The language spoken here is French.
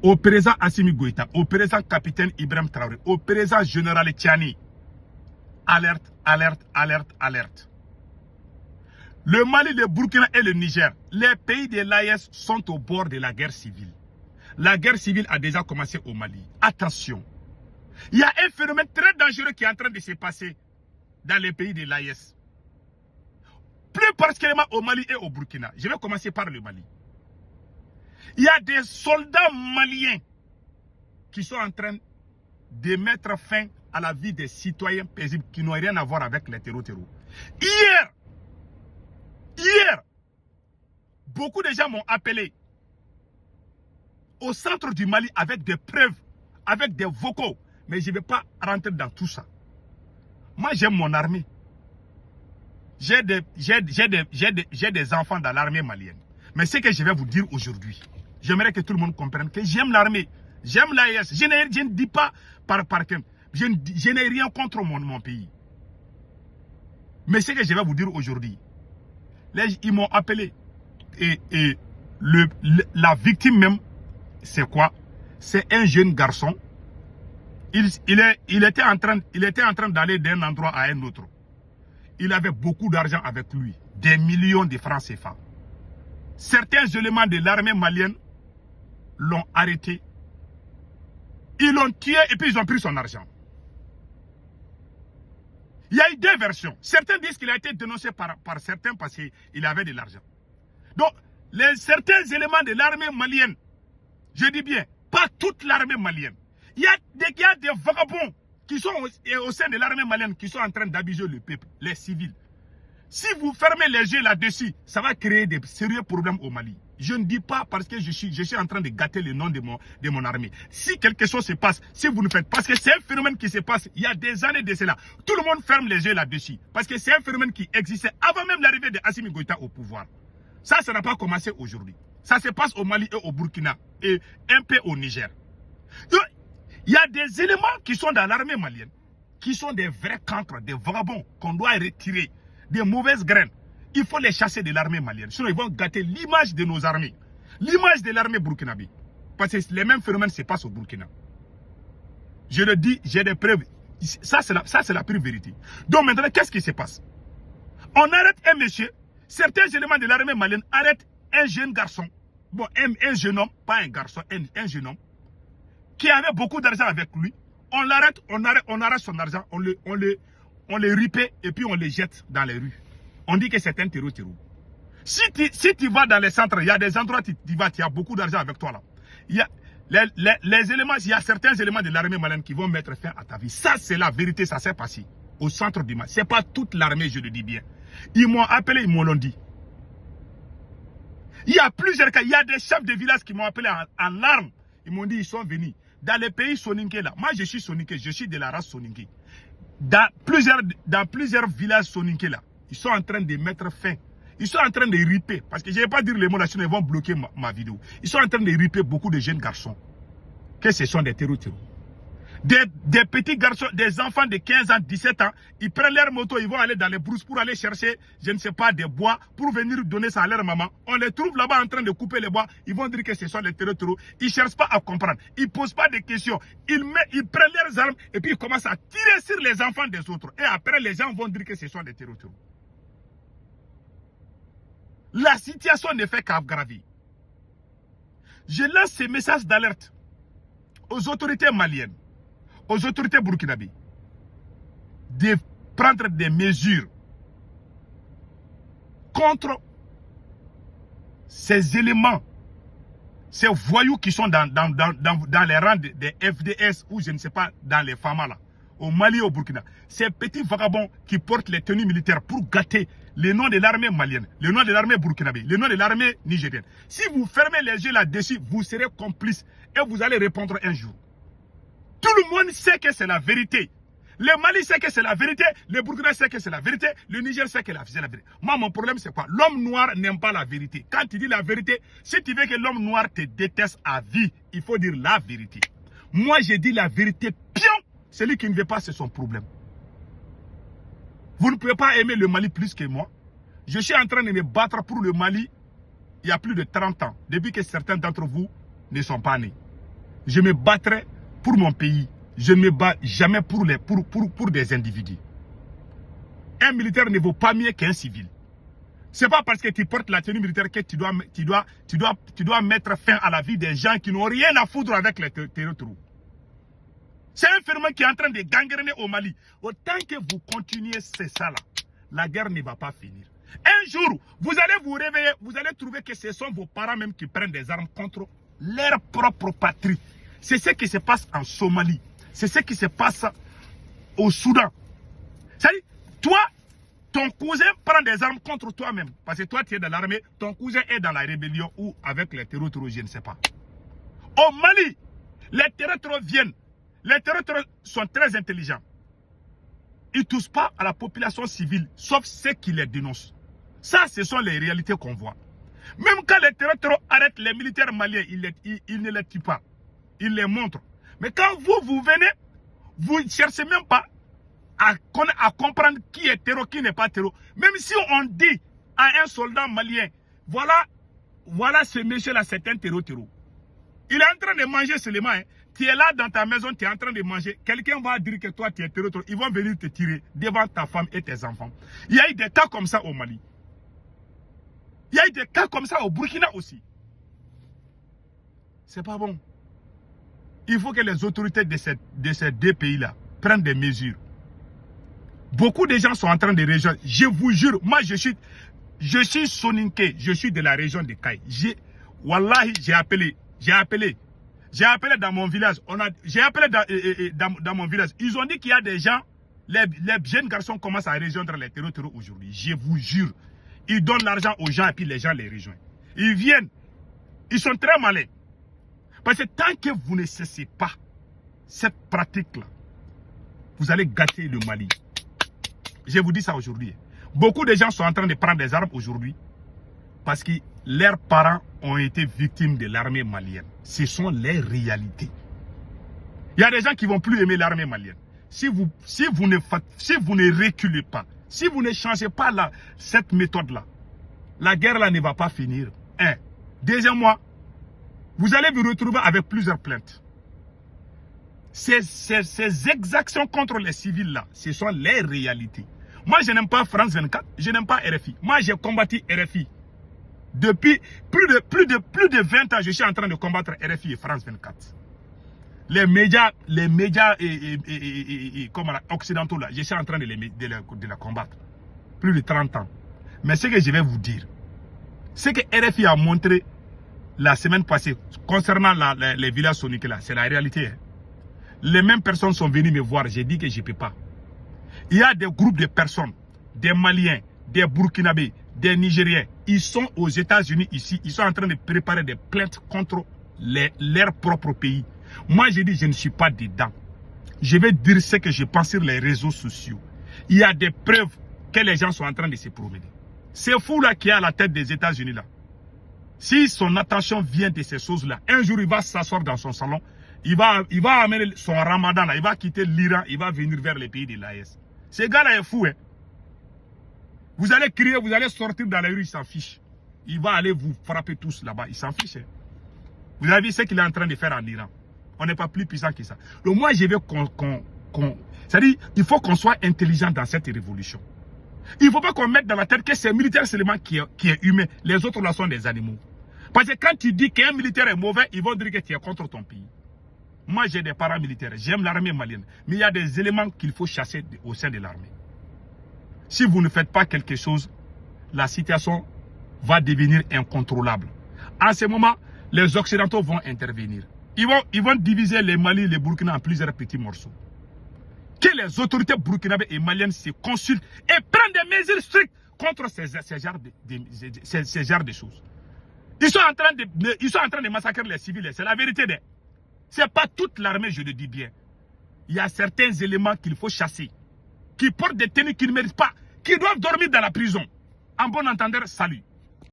au président Assimi Goïta, au président capitaine Ibrahim Traoré, au président général Tchani. Alerte, alerte, alerte, alerte. Le Mali, le Burkina et le Niger, les pays de l'AES sont au bord de la guerre civile. La guerre civile a déjà commencé au Mali. Attention. Il y a un phénomène très dangereux qui est en train de se passer dans les pays de l'AES. Plus particulièrement au Mali et au Burkina. Je vais commencer par le Mali. Il y a des soldats maliens qui sont en train de mettre fin à la vie des citoyens paisibles qui n'ont rien à voir avec les terreaux. Hier, beaucoup de gens m'ont appelé au centre du Mali avec des preuves, avec des vocaux. Mais je ne vais pas rentrer dans tout ça. Moi, j'aime mon armée. J'ai des enfants dans l'armée malienne. Mais ce que je vais vous dire aujourd'hui, j'aimerais que tout le monde comprenne que j'aime l'armée. J'aime l'AES. Je ne dis pas par cœur. Je n'ai rien contre mon pays. Mais ce que je vais vous dire aujourd'hui, ils m'ont appelé. Et la victime même, c'est quoi? C'est un jeune garçon. Il était en train d'aller d'un endroit à un autre. Il avait beaucoup d'argent avec lui. Des millions de francs CFA. Certains éléments de l'armée malienne l'ont arrêté. Ils l'ont tué et puis ils ont pris son argent. Il y a eu deux versions. Certains disent qu'il a été dénoncé par certains parce qu'il avait de l'argent. Donc, certains éléments de l'armée malienne, je dis bien, pas toute l'armée malienne. Il y a des vagabonds qui sont au sein de l'armée malienne qui sont en train d'abuser le peuple, les civils. Si vous fermez les yeux là-dessus, ça va créer des sérieux problèmes au Mali. Je ne dis pas parce que je suis en train de gâter le nom de mon armée. Si quelque chose se passe, si vous ne faites pas, parce que c'est un phénomène qui se passe il y a des années de cela. Tout le monde ferme les yeux là-dessus. Parce que c'est un phénomène qui existait avant même l'arrivée de Assimi Goïta au pouvoir. Ça n'a pas commencé aujourd'hui. Ça se passe au Mali et au Burkina et un peu au Niger. Donc, il y a des éléments qui sont dans l'armée malienne, qui sont des vrais cancres, des vagabonds qu'on doit retirer, des mauvaises graines. Il faut les chasser de l'armée malienne. Sinon, ils vont gâter l'image de nos armées. L'image de l'armée burkinabé. Parce que les mêmes phénomènes se passent au Burkina. Je le dis, j'ai des preuves. Ça, c'est la pure vérité. Donc maintenant, qu'est-ce qui se passe? On arrête un monsieur. Certains éléments de l'armée malienne arrêtent un jeune garçon. Bon, un jeune homme, pas un garçon, un jeune homme. Qui avait beaucoup d'argent avec lui. On l'arrête, on arrête son argent. On le ripait et puis on le jette dans les rues. On dit que c'est un terreau. Si tu vas dans les centres, il y a des endroits où tu vas, tu as beaucoup d'argent avec toi là. Il y a les éléments, il y a certains éléments de l'armée malienne qui vont mettre fin à ta vie. Ça, c'est la vérité, ça s'est passé au centre du Mali. Ce n'est pas toute l'armée, je le dis bien. Ils m'ont appelé, ils m'ont dit. Il y a plusieurs cas, il y a des chefs de village qui m'ont appelé en larmes. Ils m'ont dit, ils sont venus. Dans les pays soninké là, moi je suis soninké, je suis de la race soninké. Dans plusieurs villages soninké là, ils sont en train de mettre fin. Ils sont en train de riper. Parce que je ne vais pas dire les mots là, sinon ils vont bloquer ma vidéo. Ils sont en train de riper beaucoup de jeunes garçons. Que ce sont des terreaux. Des petits garçons, des enfants de 15 ans, 17 ans, ils prennent leur moto, ils vont aller dans les brousses pour aller chercher, je ne sais pas, des bois, pour venir donner ça à leur maman. On les trouve là-bas en train de couper les bois, ils vont dire que ce sont les terreaux. Ils ne cherchent pas à comprendre, ils ne posent pas de questions. Ils prennent leurs armes et puis ils commencent à tirer sur les enfants des autres. Et après, les gens vont dire que ce sont des terreaux. La situation ne fait qu'aggraver. Je lance ces messages d'alerte aux autorités maliennes, aux autorités burkinabées, de prendre des mesures contre ces éléments, ces voyous qui sont dans les rangs des FDS ou je ne sais pas, dans les FAMA là, au Mali et au Burkina. Ces petits vagabonds qui portent les tenues militaires pour gâter le nom de l'armée malienne, le nom de l'armée burkinabé, le nom de l'armée nigérienne. Si vous fermez les yeux là-dessus, vous serez complice et vous allez répondre un jour. Tout le monde sait que c'est la vérité. Le Mali sait que c'est la vérité, le Burkina sait que c'est la vérité, le Niger sait que c'est la vérité. Moi, mon problème, c'est quoi? L'homme noir n'aime pas la vérité. Quand tu dis la vérité, si tu veux que l'homme noir te déteste à vie, il faut dire la vérité. Moi, j'ai dit la vérité, pion. Celui qui ne veut pas, c'est son problème. Vous ne pouvez pas aimer le Mali plus que moi. Je suis en train de me battre pour le Mali il y a plus de 30 ans, depuis que certains d'entre vous ne sont pas nés. je me battrai pour mon pays. Je ne me bats jamais pour des individus. Un militaire ne vaut pas mieux qu'un civil. C'est pas parce que tu portes la tenue militaire que tu dois mettre fin à la vie des gens qui n'ont rien à foutre avec les terroristes. C'est un phénomène qui est en train de gangréner au Mali. Autant que vous continuez, c'est ça là. La guerre ne va pas finir. Un jour, vous allez vous réveiller, vous allez trouver que ce sont vos parents même qui prennent des armes contre leur propre patrie. C'est ce qui se passe en Somalie. C'est ce qui se passe au Soudan. C'est-à-dire, toi, ton cousin prend des armes contre toi-même. Parce que toi, tu es dans l'armée, ton cousin est dans la rébellion ou avec les terroristes, je ne sais pas. Au Mali, les terroristes viennent. Les terroristes sont très intelligents. Ils ne touchent pas à la population civile, sauf ceux qui les dénoncent. Ça, ce sont les réalités qu'on voit. Même quand les terroristes arrêtent les militaires maliens, ils ne les tuent pas. Ils les montrent. Mais quand vous venez, vous ne cherchez même pas à comprendre qui est terreau, qui n'est pas terreau. Même si on dit à un soldat malien, voilà ce monsieur-là, c'est un terreau. Il est en train de manger seulement. Hein. Tu es là dans ta maison, tu es en train de manger. Quelqu'un va dire que toi, tu es terreau. Ils vont venir te tirer devant ta femme et tes enfants. Il y a eu des cas comme ça au Mali. Il y a eu des cas comme ça au Burkina aussi. C'est pas bon. Il faut que les autorités de ces deux pays-là prennent des mesures. Beaucoup de gens sont en train de rejoindre. Je vous jure, moi je suis Soninké, je suis de la région de Kaï. Wallahi, j'ai appelé dans mon village. J'ai appelé dans mon village. Ils ont dit qu'il y a des gens, les jeunes garçons commencent à rejoindre les terreaux aujourd'hui. Je vous jure. Ils donnent l'argent aux gens et puis les gens les rejoignent. Ils viennent. Ils sont très malins. Parce que tant que vous ne cessez pas cette pratique-là, vous allez gâter le Mali. Je vous dis ça aujourd'hui. Beaucoup de gens sont en train de prendre des armes aujourd'hui parce que leurs parents ont été victimes de l'armée malienne. Ce sont les réalités. Il y a des gens qui ne vont plus aimer l'armée malienne. Si vous ne reculez pas, si vous ne changez pas cette méthode-là, la guerre là ne va pas finir. Un. Deuxièmement, vous allez vous retrouver avec plusieurs plaintes. Ces exactions contre les civils là, ce sont les réalités. Moi, je n'aime pas France 24, je n'aime pas RFI. Moi, j'ai combattu RFI. Depuis plus de 20 ans, je suis en train de combattre RFI et France 24. Les médias occidentaux, là, je suis en train de les combattre. Plus de 30 ans. Mais ce que je vais vous dire, c'est que RFI a montré la semaine passée, concernant les villages soniques là, c'est la réalité. Hein. Les mêmes personnes sont venues me voir, j'ai dit que je ne peux pas. Il y a des groupes de personnes, des Maliens, des Burkinabés, des Nigériens. Ils sont aux États-Unis ici, ils sont en train de préparer des plaintes contre leur propre pays. Moi, j'ai dit, je ne suis pas dedans. Je vais dire ce que je pense sur les réseaux sociaux. Il y a des preuves que les gens sont en train de se promener. C'est fou là qui est à la tête des États-Unis là. Si son attention vient de ces choses-là, un jour il va s'asseoir dans son salon, il va amener son ramadan là, il va quitter l'Iran, il va venir vers les pays de l'AES. Ce gars-là est fou, hein. Vous allez crier, vous allez sortir dans la rue, il s'en fiche. Il va aller vous frapper tous là-bas, il s'en fiche. Hein. Vous avez vu ce qu'il est en train de faire en Iran. On n'est pas plus puissant que ça. Donc moi, je veux c'est-à-dire, il faut qu'on soit intelligent dans cette révolution. Il ne faut pas qu'on mette dans la tête que c'est un militaire seulement qui est humain. Les autres là sont des animaux. Parce que quand tu dis qu'un militaire est mauvais, ils vont dire que tu es contre ton pays. Moi, j'ai des paramilitaires. J'aime l'armée malienne. Mais il y a des éléments qu'il faut chasser au sein de l'armée. Si vous ne faites pas quelque chose, la situation va devenir incontrôlable. En ce moment, les Occidentaux vont intervenir. Ils vont diviser les Mali et les Burkina en plusieurs petits morceaux. Que les autorités burkinabées et maliennes se consultent et prennent des mesures strictes contre ces genres de choses. Ils sont en train de massacrer les civils, c'est la vérité. Ce n'est pas toute l'armée, je le dis bien. Il y a certains éléments qu'il faut chasser, qui portent des tenues qu'ils ne méritent pas, qui doivent dormir dans la prison. En bon entendeur, salut.